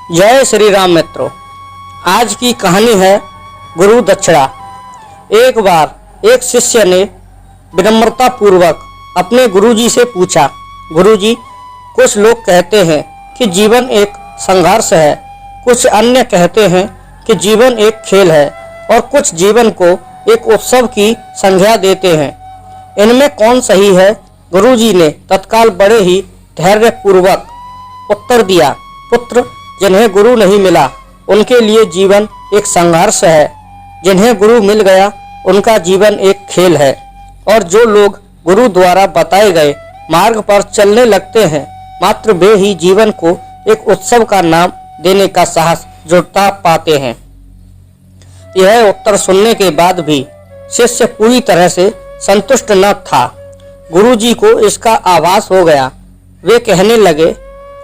जय श्री राम मित्रों। आज की कहानी है गुरु दक्षिणा। एक बार एक शिष्य ने विनम्रता पूर्वक अपने गुरुजी से पूछा, गुरुजी, कुछ लोग कहते हैं कि जीवन एक संघर्ष है, कुछ अन्य कहते हैं कि जीवन एक खेल है और कुछ जीवन को एक उत्सव की संज्ञा देते हैं। इनमें कौन सही है? गुरुजी ने तत्काल बड़े ही धैर्य पूर्वक उत्तर दिया, पुत्र, जिन्हें गुरु नहीं मिला उनके लिए जीवन एक संघर्ष है, जिन्हें गुरु मिल गया उनका जीवन एक खेल है। और जो लोग गुरु द्वारा बताए गए मार्ग पर चलने लगते हैं, मात्र वे ही जीवन को एक उत्सव का नाम देने का साहस जुटा पाते हैं। यह उत्तर सुनने के बाद भी शिष्य पूरी तरह से संतुष्ट न था। गुरुजी को इसका आभास हो गया। वे कहने लगे,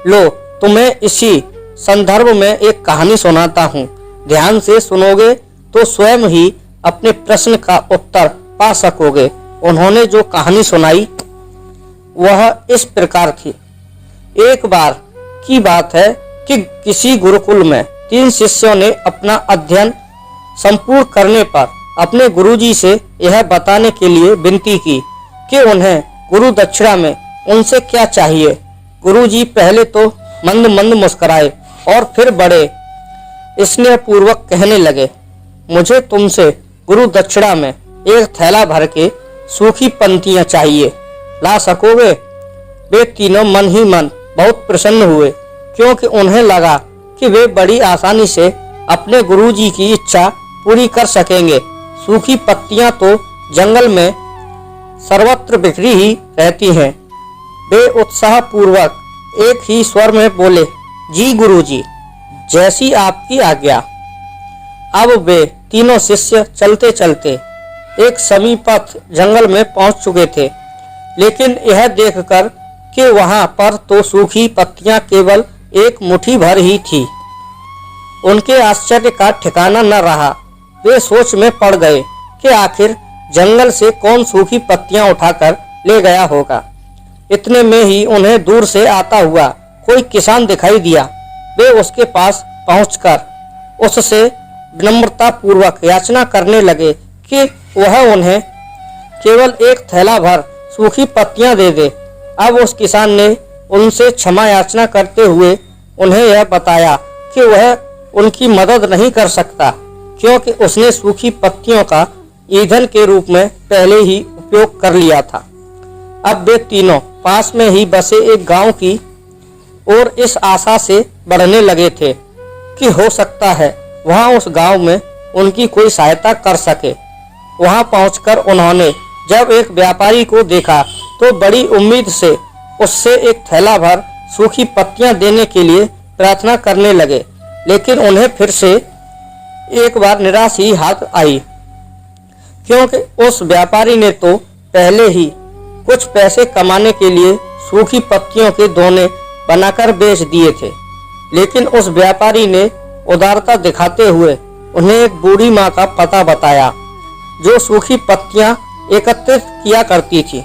लो, तुम्हें इसी संदर्भ में एक कहानी सुनाता हूँ। ध्यान से सुनोगे तो स्वयं ही अपने प्रश्न का उत्तर पा सकोगे। उन्होंने जो कहानी सुनाई वह इस प्रकार थी। एक बार की बात है कि किसी गुरुकुल में 3 शिष्यों ने अपना अध्ययन संपूर्ण करने पर अपने गुरुजी से यह बताने के लिए विनती की कि उन्हें गुरु दक्षिणा में उनसे क्या चाहिए। गुरुजी पहले तो मंद मंद मुस्कुराए और फिर बड़े स्नेह पूर्वक कहने लगे, मुझे तुमसे गुरु दक्षिणा में एक थैला भर के सूखी पंक्तियां चाहिए, ला सकोगे? वे तीनों मन ही मन बहुत प्रसन्न हुए, क्योंकि उन्हें लगा कि वे बड़ी आसानी से अपने गुरुजी की इच्छा पूरी कर सकेंगे। सूखी पत्तियां तो जंगल में सर्वत्र बिखरी ही रहती हैं। वे उत्साह पूर्वक एक ही स्वर में बोले, जी गुरुजी, जैसी आपकी आज्ञा। अब वे तीनों शिष्य चलते चलते एक समीपस्थ जंगल में पहुंच चुके थे, लेकिन यह देखकर कि वहां पर तो सूखी पत्तियां केवल एक मुट्ठी भर ही थी, उनके आश्चर्य का ठिकाना न रहा। वे सोच में पड़ गए कि आखिर जंगल से कौन सूखी पत्तियां उठाकर ले गया होगा। इतने में ही उन्हें दूर से आता हुआ कोई किसान दिखाई दिया। वे उसके पास पहुंचकर उससे विनम्रता पूर्वक याचना करने लगे कि वह उन्हें केवल एक थैला भर सूखी पत्तियां दे दे। अब उस किसान ने उनसे क्षमा याचना करते हुए उन्हें यह बताया कि वह उनकी मदद नहीं कर सकता, क्योंकि उसने सूखी पत्तियों का ईंधन के रूप में पहले ही उपयोग कर लिया था। अब वे तीनों पास में ही बसे एक गांव की और इस आशा से बढ़ने लगे थे कि हो सकता है वहां उस गांव में उनकी कोई सहायता कर सके। वहां पहुंचकर उन्होंने जब एक व्यापारी को देखा तो बड़ी उम्मीद से उससे एक थैला भर सूखी पत्तियां देने के लिए प्रार्थना करने लगे, लेकिन उन्हें फिर से एक बार निराश ही हाथ आई, क्योंकि उस व्यापारी ने तो पहले ही कुछ पैसे कमाने के लिए सूखी पत्तियों के दोने बनाकर बेच दिए थे। लेकिन उस व्यापारी ने उदारता दिखाते हुए उन्हें एक बूढ़ी माँ का पता बताया, जो सूखी पत्तियां एकत्रित किया करती थी।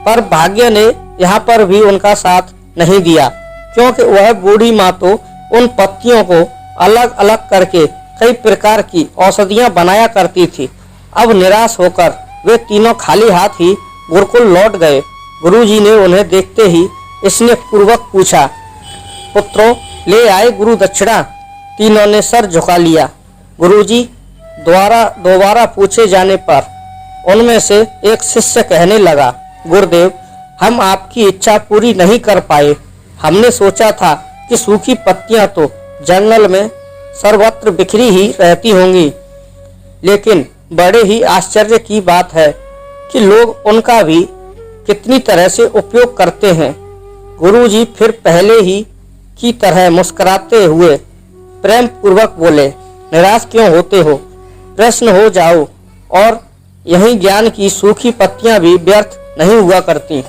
पर भाग्य ने यहाँ पर भी उनका साथ नहीं दिया, क्योंकि वह बूढ़ी माँ तो उन पत्तियों को अलग अलग करके कई प्रकार की औषधियां बनाया करती थी। अब निराश होकर वे तीनों खाली हाथ ही गुरुकुल लौट गए। गुरुजी ने उन्हें देखते ही स्नेह पूर्वक पूछा, पुत्रों, ले आए गुरु दक्षिणा? तीनों ने सर झुका लिया। गुरुजी दोबारा पूछे जाने पर उनमें से एक शिष्य कहने लगा, गुरुदेव, हम आपकी इच्छा पूरी नहीं कर पाए। हमने सोचा था कि सूखी पत्तियां तो जंगल में सर्वत्र बिखरी ही रहती होंगी, लेकिन बड़े ही आश्चर्य की बात है कि लोग उनका भी कितनी तरह से उपयोग करते हैं। गुरुजी फिर पहले ही की तरह मुस्कुराते हुए प्रेम पूर्वक बोले, निराश क्यों होते हो? प्रश्न हो जाओ, और यही ज्ञान की सूखी पत्तियां भी व्यर्थ नहीं हुआ करती,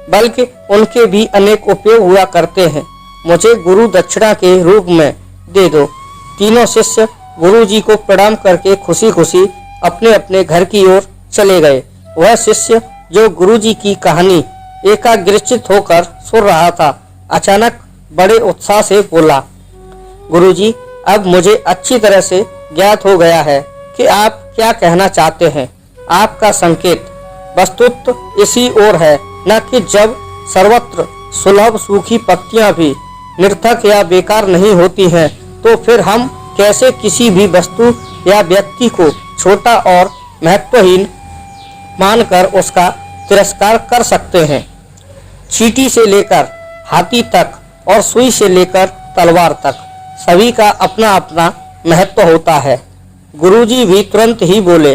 बल्कि उनके भी अनेक उपयोग हुआ करते हैं। मुझे गुरु दक्षिणा के रूप में दे दो। तीनों शिष्य गुरुजी को प्रणाम करके खुशी खुशी अपने अपने घर की ओर चले गए। वह शिष्य जो गुरुजी की कहानी एकाग्रचित होकर सुन रहा था, अचानक बड़े उत्साह से बोला, गुरुजी, अब मुझे अच्छी तरह से ज्ञात हो गया है कि आप क्या कहना चाहते हैं। आपका संकेत वस्तुतः इसी ओर है, न कि जब सर्वत्र सुलभ सूखी पत्तियां भी निर्थक या बेकार नहीं होती हैं, तो फिर हम कैसे किसी भी वस्तु या व्यक्ति को छोटा और महत्वहीन मानकर उसका तिरस्कार कर सकते हैं। चींटी से लेकर हाथी तक और सुई से लेकर तलवार तक सभी का अपना अपना महत्व होता है। गुरुजी भी तुरंत ही बोले,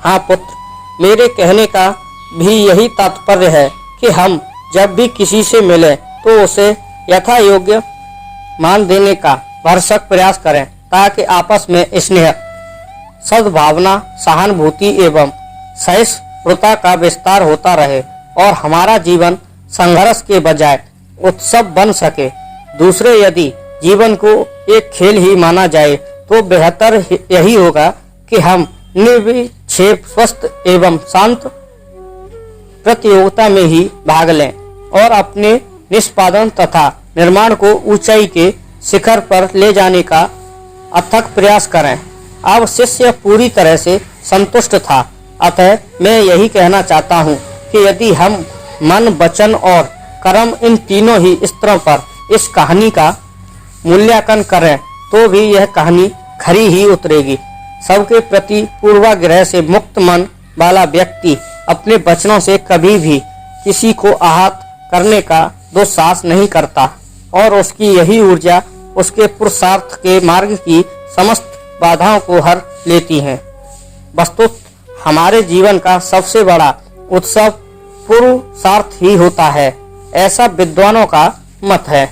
हाँ पुत्र, मेरे कहने का भी यही तात्पर्य है कि हम जब भी किसी से मिले तो उसे यथा योग्य मान देने का भरसक प्रयास करें, ताकि आपस में स्नेह, सद्भावना, सहानुभूति एवं सहिष्णुता का विस्तार होता रहे और हमारा जीवन संघर्ष के बजाय उत्सव बन सके। दूसरे यदि जीवन को एक खेल ही माना जाए तो बेहतर यही होगा कि हम निर्विक्षेप, स्वस्थ एवं शांत प्रतियोगिता में ही भाग लें और अपने निष्पादन तथा निर्माण को ऊंचाई के शिखर पर ले जाने का अथक प्रयास करें। अब शिष्य पूरी तरह से संतुष्ट था, अतः मैं यही कहना चाहता हूँ कि यदि हम मन, वचन और कर्म इन तीनों ही स्तरों पर इस कहानी का मूल्यांकन करें तो भी यह कहानी खरी ही उतरेगी। सबके प्रति पूर्वाग्रह से मुक्त मन वाला व्यक्ति अपने वचनों से कभी भी किसी को आहत करने का दुस्साहस नहीं करता और उसकी यही ऊर्जा उसके पुरुषार्थ के मार्ग की समस्त बाधाओं को हर लेती है। वस्तुतः हमारे जीवन का सबसे बड़ा उत्सव पुरुषार्थ ही होता है, ऐसा विद्वानों का मत है।